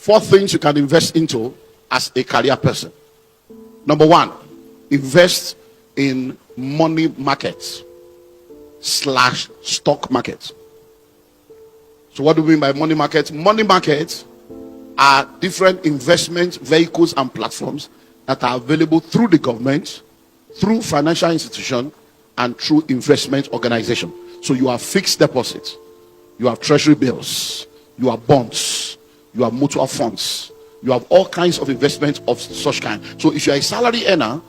4 things you can invest into as a career person. Number 1, invest in money markets / stock markets. So what do we mean by money markets? Money markets are different investment vehicles and platforms that are available through the government, through financial institution, and through investment organization. So you have fixed deposits, you have treasury bills, you have bonds, you have mutual funds, you have all kinds of investments of such kind. So if you are a salary earner,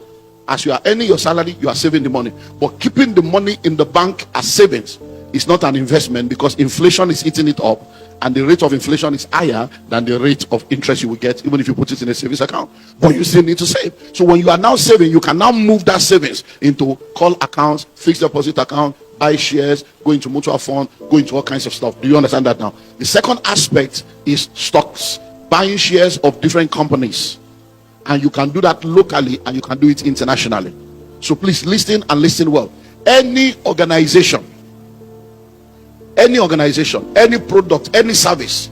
as you are earning your salary, you are saving the money. But keeping the money in the bank as savings is not an investment, because inflation is eating it up, and the rate of inflation is higher than the rate of interest you will get even if you put it in a savings account. But you still need to save. So when you are now saving, you can now move that savings into call accounts, fixed deposit account, buy shares, go into mutual fund, go into all kinds of stuff. Do you understand that now? The second aspect is stocks, buying shares of different companies. And you can do that locally and you can do it internationally. So please listen and listen well. Any organization, any product, any service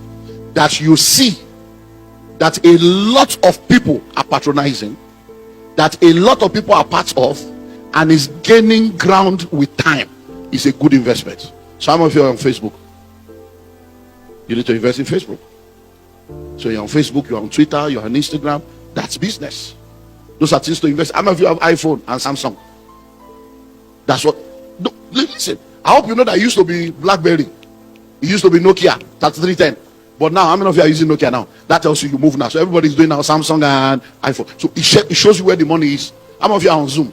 that you see that a lot of people are patronizing, that a lot of people are part of, and is gaining ground with time, is a good investment. Some of you are on Facebook. You need to invest in Facebook. So you're on Facebook, you're on Twitter, you're on Instagram. That's business. Those are things to invest. Some of you have iPhone and Samsung. That's what. No, listen, I hope you know that it used to be BlackBerry. It used to be Nokia 3310. But now, how many of you are using Nokia now? That tells you move now. So everybody's doing now Samsung and iPhone. So it shows you where the money is. How many of you are on Zoom?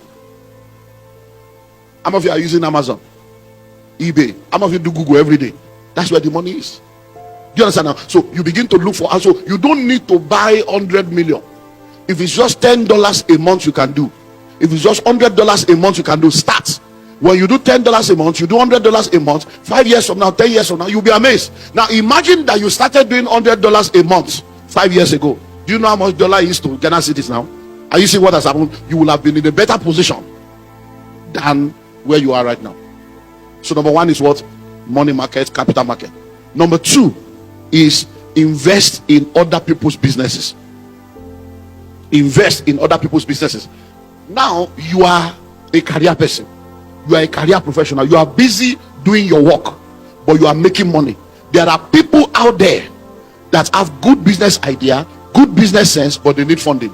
How many of you are using Amazon, eBay? How many of you do Google every day? That's where the money is. Do you understand now? So you begin to look for. Also, you don't need to buy 100 million. If it's just $10 a month, you can do. If it's just $100 a month, you can do. Start. When you do $10 a month, you do $100 a month. 5 years from now, 10 years from now, you'll be amazed. Now imagine that you started doing $100 a month 5 years ago. Do you know how much dollar is to Ghana cedis now? Are you seeing what has happened? You will have been in a better position than where you are right now. So number 1 is what? Money market, capital market. Number 2 is invest in other people's businesses. Invest in other people's businesses. Now you are a career person. You are a career professional. You are busy doing your work, but you are making money. There are people out there that have good business idea, good business sense, but they need funding.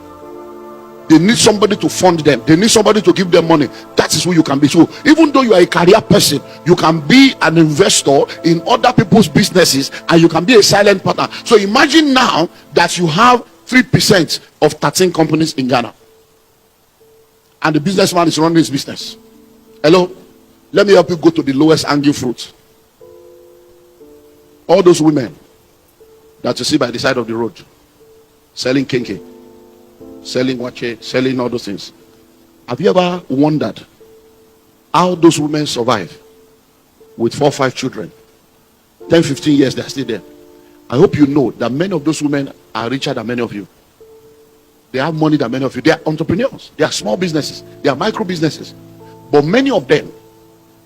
They need somebody to fund them. They need somebody to give them money. That is who you can be. So even though you are a career person, you can be an investor in other people's businesses, and you can be a silent partner. So imagine now that you have 3% of 13 companies in Ghana, and the businessman is running his business. Hello, let me help you go to the lowest hanging fruit. All those women that you see by the side of the road selling kinky, selling wache, selling all those things. Have you ever wondered how those women survive with 4 or 5 children? 10, 15 years, they're still there. I hope you know that many of those women are richer than many of you. They have money than many of you. They are entrepreneurs. They are small businesses. They are micro businesses. But many of them,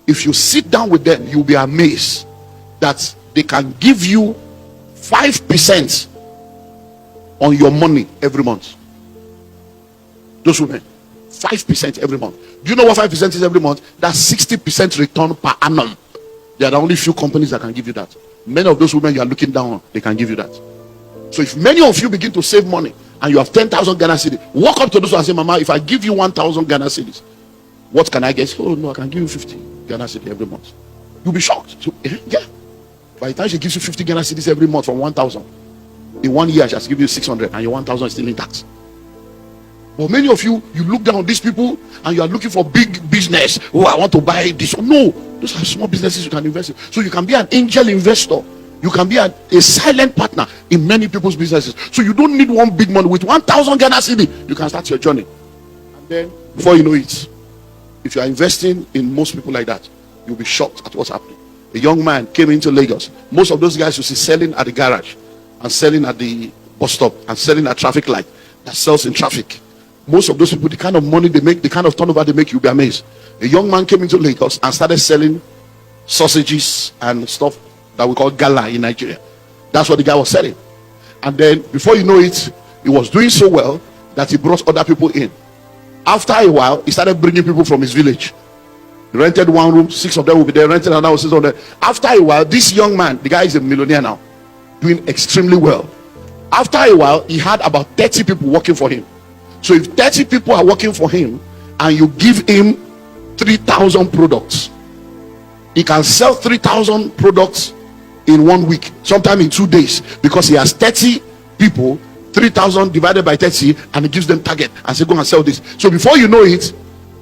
if you sit down with them, you'll be amazed that they can give you 5% on your money every month. Those women, 5% every month. Do you know what 5% is every month? That's 60% return per annum. There are only few companies that can give you that. Many of those women you are looking down on, they can give you that. So if many of you begin to save money and you have 10,000 Ghana cedis, walk up to those and say, Mama, if I give you 1,000 Ghana cedis, what can I get? Oh no, I can give you 50 Ghana cedis every month. You'll be shocked. So, yeah. By the time she gives you 50 Ghana cedis every month from 1,000, in 1 year she has given you 600, and your 1,000 is still intact. But many of you, you look down on these people and you are looking for big business. Oh, I want to buy this. No, those are small businesses you can invest in. So you can be an angel investor. You can be a silent partner in many people's businesses. So you don't need one big money. With 1,000 Ghana cedi, you can start your journey. And then, before you know it, if you are investing in most people like that, you'll be shocked at what's happening. A young man came into Lagos. Most of those guys you see selling at the garage, and selling at the bus stop, and selling at traffic light, that sells in traffic. Most of those people, the kind of money they make, the kind of turnover they make, you'll be amazed. A young man came into Lagos and started selling sausages and stuff that we call gala in Nigeria. That's what the guy was selling. And then before you know it, he was doing so well that he brought other people in. After a while, he started bringing people from his village. He rented one room, 6 of them will be there, rented another 6 of them. After a while, this young man, the guy is a millionaire now, doing extremely well. After a while, he had about 30 people working for him. So if 30 people are working for him and you give him 3,000 products, he can sell 3,000 products in 1 week, sometime in 2 days, because he has 30 people. 3,000 divided by 30, and he gives them target and say, go and sell this. So before you know it,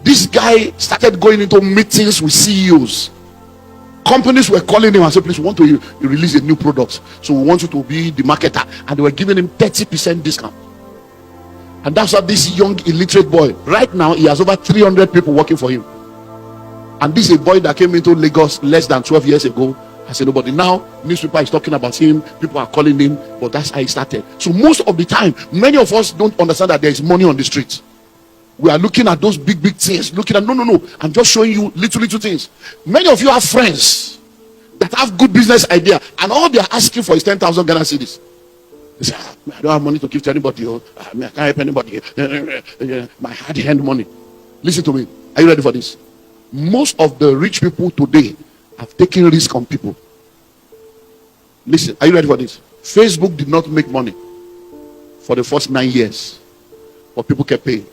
this guy started going into meetings with CEOs. Companies were calling him and saying, please, we want to release a new product, so we want you to be the marketer. And they were giving him 30% discount. And that's how this young illiterate boy, right now he has over 300 people working for him. And this is a boy that came into Lagos less than 12 years ago. I said nobody. Now newspaper is talking about him, people are calling him, but that's how he started. So most of the time, many of us don't understand that there is money on the street. We are looking at those big things, looking at no, I'm just showing you little things. Many of you have friends that have good business idea, and all they are asking for is 10,000 Ghana cedis. They say, I don't have money to give to anybody. I can't help anybody. My hard-earned money. Listen to me. Are you ready for this? Most of the rich people today have taken risk on people. Listen, are you ready for this? Facebook did not make money for the first 9 years, but people kept paying.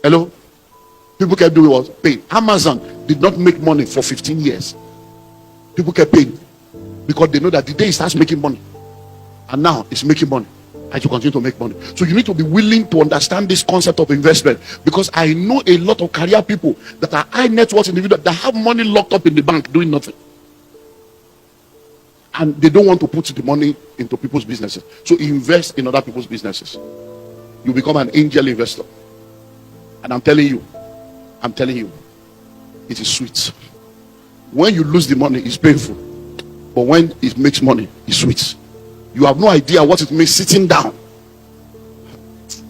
Hello? People kept doing what? Paying. Amazon did not make money for 15 years. People kept paying because they know that the day it starts making money, and now it's making money, and you continue to make money. So you need to be willing to understand this concept of investment, because I know a lot of career people that are high net worth individuals that have money locked up in the bank doing nothing, and they don't want to put the money into people's businesses. So invest in other people's businesses. You become an angel investor. And I'm telling you, it is sweet. When you lose the money, it's painful, but when it makes money, it's sweet. You have no idea what it means sitting down.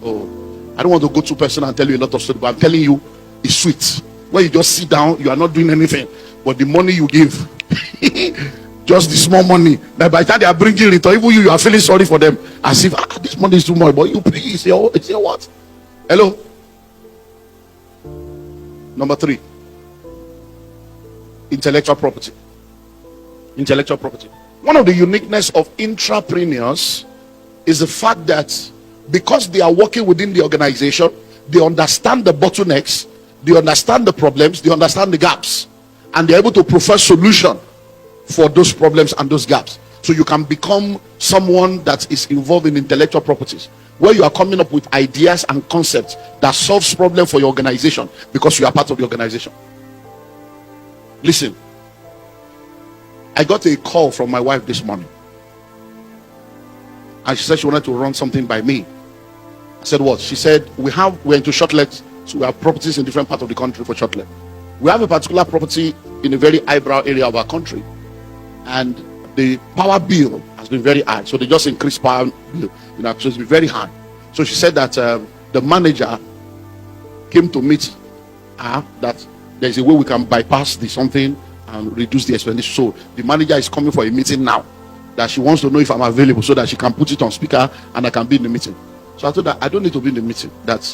Oh, I don't want to go too personal and tell you a lot of stuff, but I'm telling you, it's sweet. When you just sit down, you are not doing anything, but the money you give, just the small money, that by the time they are bringing it, or even you are feeling sorry for them, as if this money is too much, but you pay. It's your what? Hello. Number 3, intellectual property. Intellectual property. One of the uniqueness of intrapreneurs is the fact that because they are working within the organization, they understand the bottlenecks, they understand the problems, they understand the gaps, and they're able to provide solution for those problems and those gaps. So you can become someone that is involved in intellectual properties, where you are coming up with ideas and concepts that solves problems for your organization because you are part of the organization. Listen, I got a call from my wife this morning, and she said she wanted to run something by me. I said, what? She said, we're into shortlet, so we have properties in different parts of the country for shortlet. We have a particular property in a very eyebrow area of our country, and the power bill has been very high, so they just increased power bill, so it's been very high. So she said that the manager came to meet her that there's a way we can bypass the something and reduce the expenditure. So the manager is coming for a meeting now, that she wants to know if I'm available so that she can put it on speaker and I can be in the meeting. So I told her I don't need to be in the meeting, that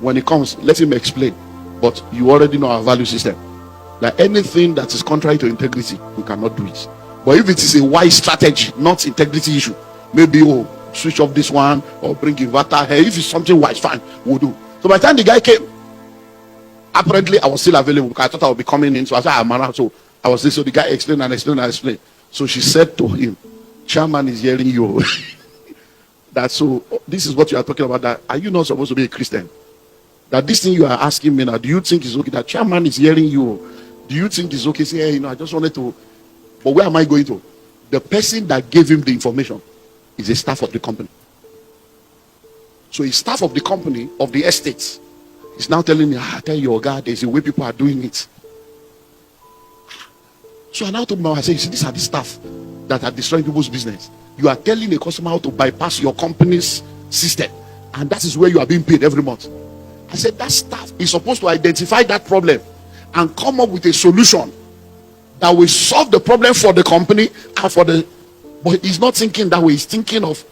when it comes, let him explain, but you already know our value system, that anything that is contrary to integrity, we cannot do it. But if it is a wise strategy, not integrity issue, maybe switch off this one or bring inverter here, if it's something wise, fine, we'll do. So by the time the guy came, apparently I was still available because I thought I would be coming in, so I said I'm around. So I was there, so the guy explained. So she said to him, chairman is hearing you. That so this is what you are talking about, that are you not supposed to be a Christian? That this thing you are asking me now, do you think is okay? That chairman is hearing you. Do you think it's okay? Say, hey, I just wanted to, but where am I going to? The person that gave him the information is a staff of the company. So a staff of the company, of the estate, is now telling me, tell your God, there's a way people are doing it. So I now told my wife, I said, you see, these are the staff that are destroying people's business. You are telling a customer how to bypass your company's system, and that is where you are being paid every month. I said, that staff is supposed to identify that problem and come up with a solution that will solve the problem for the company and for the, but he's not thinking that way. He's thinking of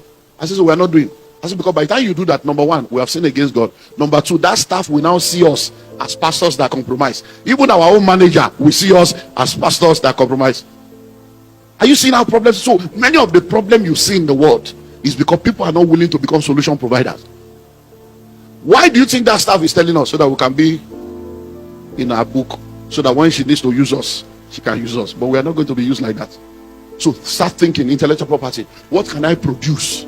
I said, so we are not doing. I said, because by the time you do that, number one, we have sinned against God. Number two, that staff will now see us as pastors that compromise. Even our own manager will see us as pastors that compromise. Are you seeing our problems? So many of the problems you see in the world is because people are not willing to become solution providers. Why do you think that staff is telling us? So that we can be in our book, so that when she needs to use us, she can use us. But we are not going to be used like that. So start thinking intellectual property. What can I produce?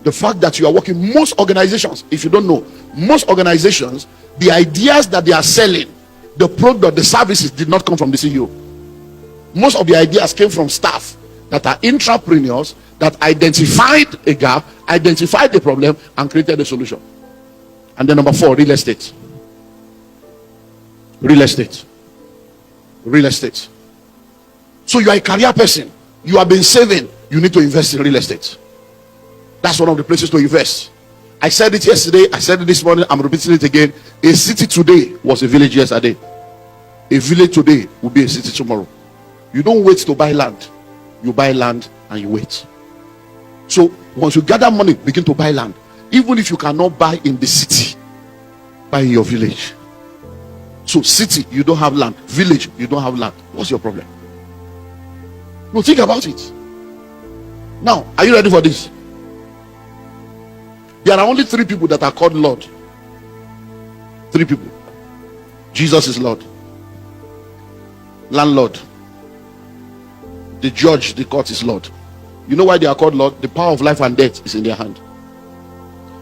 The fact that you are working, most organizations, if you don't know, most organizations, the ideas that they are selling, the product, the services did not come from the CEO. Most of the ideas came from staff that are entrepreneurs that identified a gap, identified the problem, and created a solution. And then number 4, real estate. Real estate. Real estate. So you are a career person. You have been saving. You need to invest in real estate. That's one of the places to invest. I said it yesterday. I said it this morning. I'm repeating it again. A city today was a village yesterday. A village today will be a city tomorrow. You don't wait to buy land. You buy land and you wait. So once you gather money, begin to buy land. Even if you cannot buy in the city, buy in your village. So city, you don't have land. Village, you don't have land. What's your problem? No, think about it. Now, are you ready for this? There are only 3 people that are called Lord. 3 people. Jesus is Lord. Landlord. The judge, the court is Lord. You know why they are called Lord? The power of life and death is in their hand.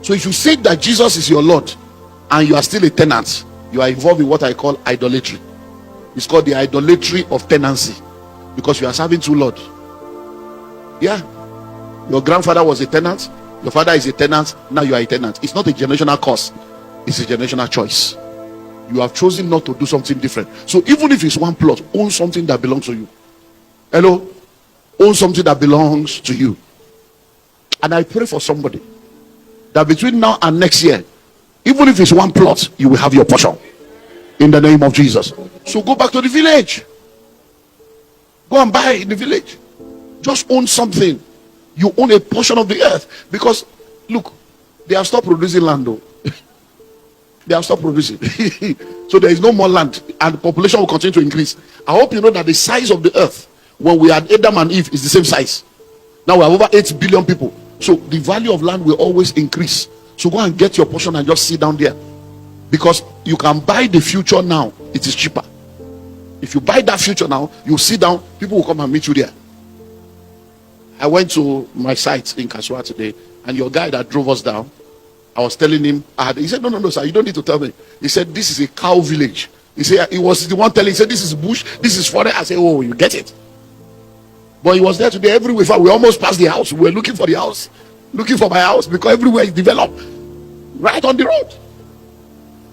So if you say that Jesus is your Lord and you are still a tenant, you are involved in what I call idolatry. It's called the idolatry of tenancy, because you are serving 2 lords. Yeah. Your grandfather was a tenant. Your father is a tenant. Now you are a tenant. It's not a generational curse. It's a generational choice. You have chosen not to do something different. So even if it's 1 plot, own something that belongs to you. Hello? Own something that belongs to you. And I pray for somebody that between now and next year, even if it's 1 plot, you will have your portion. In the name of Jesus. So go back to the village. Go and buy in the village. Just own something. You own a portion of the earth. Because look, they have stopped producing land though. They have stopped producing. So there is no more land, and the population will continue to increase. I hope you know that the size of the earth when we had Adam and Eve is the same size. Now we have over 8 billion people. So the value of land will always increase. So go and get your portion and just sit down there. Because you can buy the future now. It is cheaper. If you buy that future now, you sit down, people will come and meet you there. I went to my site in Kasua today, and your guy that drove us down, I was telling him, he said, no, sir, you don't need to tell me. He said, this is a cow village. He said, he was the one telling, he said, this is bush, this is forest. I said, oh, you get it. But he was there today everywhere. We almost passed the house. We were looking for the house, looking for my house, because everywhere is developed, right on the road.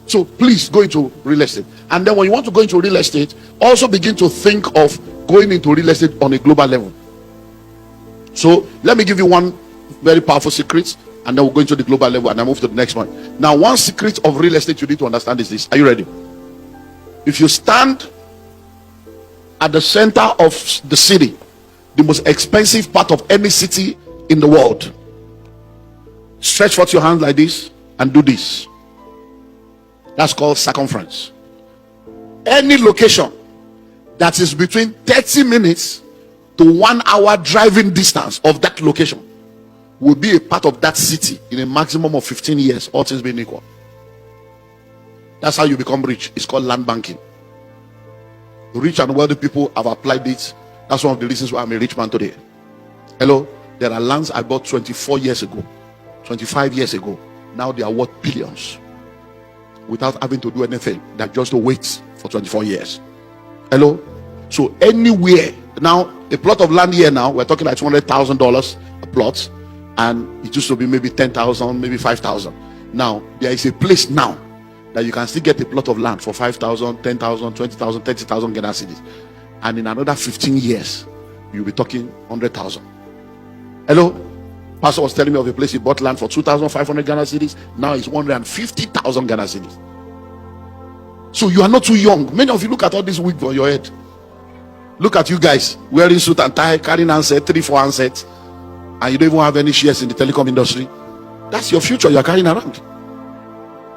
So please go into real estate. And then when you want to go into real estate, also begin to think of going into real estate on a global level. So let me give you one very powerful secret, and then we'll go into the global level, and I move to the next one. Now, one secret of real estate you need to understand is this. Are you ready? If you stand at the center of the city, the most expensive part of any city in the world, stretch forth your hand like this and do this. That's called circumference. Any location that is between 30 minutes to 1 hour driving distance of that location will be a part of that city in a maximum of 15 years, all things being equal. That's how you become rich. It's called land banking. Rich and wealthy people have applied it. That's one of the reasons why I'm a rich man today. Hello? There are lands I bought 24 years ago, 25 years ago. Now they are worth billions without having to do anything. They're just to wait for 24 years. Hello? So anywhere, now a plot of land here now, we're talking like $200,000 a plot, and it used to be maybe 10,000, maybe 5,000. Now there is a place now that you can still get a plot of land for 5,000, 10,000, 20,000, 30,000 Ghana cedis, and in another 15 years you'll be talking 100,000. Hello? Pastor was telling me of a place he bought land for 2,500 Ghana cedis. Now it's 150,000 Ghana cedis. So you are not too young. Many of you, look at all this wig for your head. Look at you guys wearing suit and tie, carrying handset, 3-4 handsets. and you don't even have any shares in the telecom industry, that's your future you are carrying around.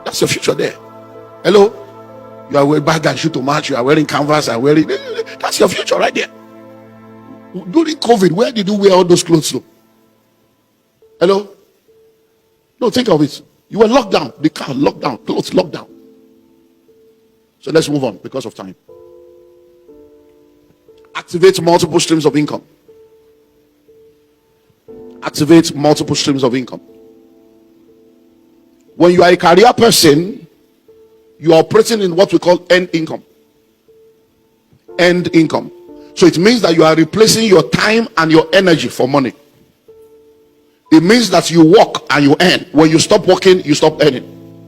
That's your future there. Hello? You are wearing bag and shoe to match, you are wearing canvas and wearing, that's your future right there. During COVID, where did you wear all those clothes to? Hello? No, think of it. You were locked down, the car locked down, clothes locked down. So let's move on because of time. Activate multiple streams of income. Activate multiple streams of income. When you are a career person, you are operating in what we call end income. End income. So it means that you are replacing your time and your energy for money. It means that you work and you earn. When you stop working, you stop earning.